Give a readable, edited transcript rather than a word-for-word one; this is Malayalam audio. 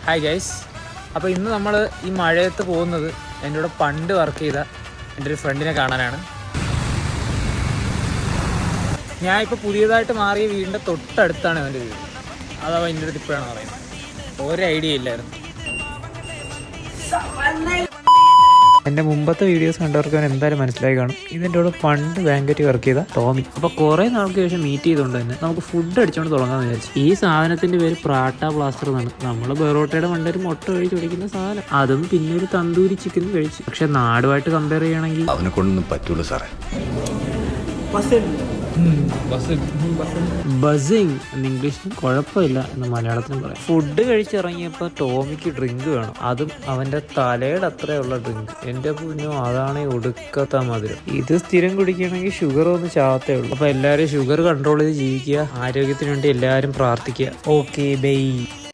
Hi guys. അപ്പോൾ ഇന്ന് നമ്മൾ ഈ മഴയത്ത് പോകുന്നത് എൻ്റെ കൂടെ പണ്ട് വർക്ക് ചെയ്ത എൻ്റെ ഒരു ഫ്രണ്ടിനെ കാണാനാണ്. ഞാൻ ഇപ്പോൾ പുതിയതായിട്ട് മാറിയ വീടിൻ്റെ തൊട്ടടുത്താണ് എൻ്റെ വീട്. അതവ എൻ്റെ അടുത്ത് ഇപ്പോഴാണ് പറയുന്നത്. ഒരു ഐഡിയ ഇല്ലായിരുന്നു. എൻ്റെ മുമ്പത്തെ വീഡിയോസ് കണ്ടവർക്ക് അവൻ എന്തായാലും മനസ്സിലായി കാണും. ഇതിൻ്റെ കൂടെ പണ്ട് ബാങ്കറ്റ് വർക്ക് ചെയ്ത ടോമി. അപ്പോൾ കുറേ നാൾക്ക് ശേഷം മീറ്റ് ചെയ്തുകൊണ്ട് തന്നെ നമുക്ക് ഫുഡ് അടിച്ചുകൊണ്ട് തുടങ്ങാമെന്ന് വിചാരിച്ചു. ഈ സാധനത്തിൻ്റെ പേര് പ്രാട്ട ബ്ലാസ്റ്റർ എന്നാണ്. നമ്മൾ ബെറോട്ടയുടെ പണ്ടൊരു മുട്ട കഴിച്ച് കുടിക്കുന്ന സാധനം. അതും പിന്നെ ഒരു തന്തൂരി ചിക്കൻ കഴിച്ചു. പക്ഷെ നാടുമായിട്ട് കമ്പയർ ചെയ്യുകയാണെങ്കിൽ അവനെ കൊണ്ടൊന്നും പറ്റൂല സാറേ. ബസിങ് എന്ന് ഇംഗ്ലീഷിലും കുഴപ്പമില്ല എന്ന് മലയാളത്തിലും പറയാം. ഫുഡ് കഴിച്ചിറങ്ങിയപ്പോൾ ടോമിക്ക് ഡ്രിങ്ക് വേണം. അതും അവൻ്റെ തലയുടെ അത്രയുള്ള ഡ്രിങ്ക്. എൻ്റെ പുഞ്ഞോ, അതാണ് ഒടുക്കത്ത മധുരം. ഇത് സ്ഥിരം കുടിക്കുകയാണെങ്കിൽ ഷുഗർ ഒന്ന് ചാവത്തേ ഉള്ളൂ. അപ്പോൾ എല്ലാവരും ഷുഗർ കൺട്രോൾ ചെയ്ത് ജീവിക്കുക. ആരോഗ്യത്തിന് വേണ്ടി എല്ലാവരും പ്രാർത്ഥിക്കുക. Okay bye.